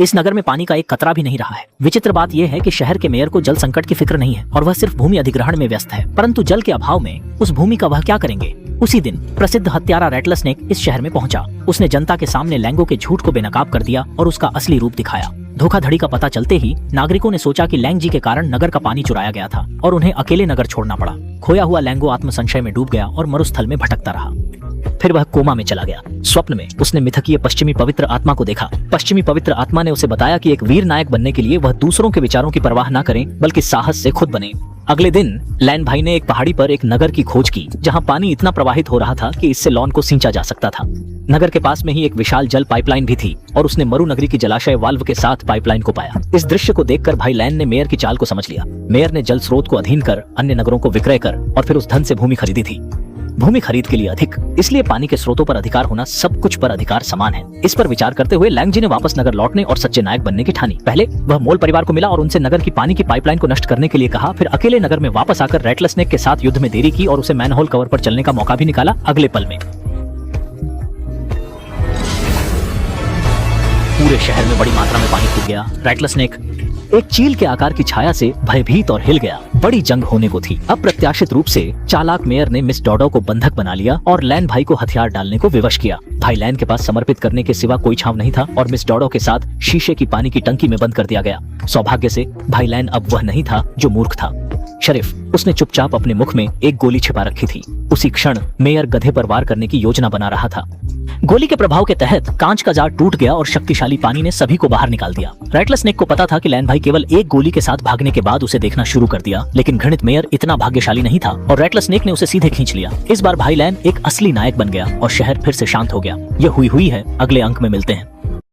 इस नगर में पानी का एक कतरा भी नहीं रहा है। विचित्र बात यह है कि शहर के मेयर को जल संकट की फिक्र नहीं है और वह सिर्फ भूमि अधिग्रहण में व्यस्त है, परंतु जल के अभाव में उस भूमि का वह क्या करेंगे। उसी दिन प्रसिद्ध हत्यारा रैटलस्नेक इस शहर में पहुंचा। उसने जनता के सामने लैंगो के झूठ को बेनकाब कर दिया और उसका असली रूप दिखाया। धोखाधड़ी का पता चलते ही नागरिकों ने सोचा कि लैंग जी के कारण नगर का पानी चुराया गया था और उन्हें अकेले नगर छोड़ना पड़ा। खोया हुआ लैंगो आत्मसंशय में डूब गया और मरुस्थल में भटकता रहा। फिर वह कोमा में चला गया। स्वप्न में उसने मिथकीय पश्चिमी पवित्र आत्मा को देखा। पश्चिमी पवित्र आत्मा ने उसे बताया कि एक वीर नायक बनने के लिए वह दूसरों के विचारों की परवाह न करें, बल्कि साहस से खुद बने। अगले दिन लैन भाई ने एक पहाड़ी पर एक नगर की खोज की जहां पानी इतना प्रवाहित हो रहा था कि इससे लॉन को सींचा जा सकता था। नगर के पास में ही एक विशाल जल पाइपलाइन भी थी और उसने मरु नगरी की जलाशय वाल्व के साथ पाइपलाइन को पाया। इस दृश्य को देखकर भाई लैन ने मेयर की चाल को समझ लिया। मेयर ने जल स्रोत को अधीन कर अन्य नगरों को विक्रय कर और फिर उस धन से भूमि खरीदी थी। भूमि खरीद के लिए अधिक, इसलिए पानी के स्रोतों पर अधिकार होना सब कुछ पर अधिकार समान है। इस पर विचार करते हुए लैंग जी ने वापस नगर लौटने और सच्चे नायक बनने की ठानी। पहले वह मोल परिवार को मिला और उनसे नगर की पानी की पाइपलाइन को नष्ट करने के लिए कहा। फिर अकेले नगर में वापस आकर रैटलस्नेक के साथ युद्ध में देरी की और उसे मैनहोल कवर पर चलने का मौका भी निकाला। अगले पल में पूरे शहर में बड़ी मात्रा में पानी फूट गया। रैटलस्नेक एक चील के आकार की छाया से भयभीत और हिल गया। बड़ी जंग होने को थी। अप्रत्याशित रूप से चालाक मेयर ने मिस डॉडो को बंधक बना लिया और लैन भाई को हथियार डालने को विवश किया। भाई लैन के पास समर्पित करने के सिवा कोई छाव नहीं था और मिस डॉडो के साथ शीशे की पानी की टंकी में बंद कर दिया गया। सौभाग्य से भाई लैन अब वह नहीं था जो मूर्ख था। शरीफ, उसने चुपचाप अपने मुख में एक गोली छिपा रखी थी। उसी क्षण मेयर गधे पर वार करने की योजना बना रहा था। गोली के प्रभाव के तहत कांच का जार टूट गया और शक्तिशाली पानी ने सभी को बाहर निकाल दिया। रैटलस्नेक को पता था कि लैन भाई केवल एक गोली के साथ भागने के बाद उसे देखना शुरू कर दिया, लेकिन घृणित मेयर इतना भाग्यशाली नहीं था और रैटलस्नेक ने उसे सीधे खींच लिया। इस बार भाई लैन एक असली नायक बन गया और शहर फिर से शांत हो गया। यह हुई है। अगले अंक में मिलते हैं।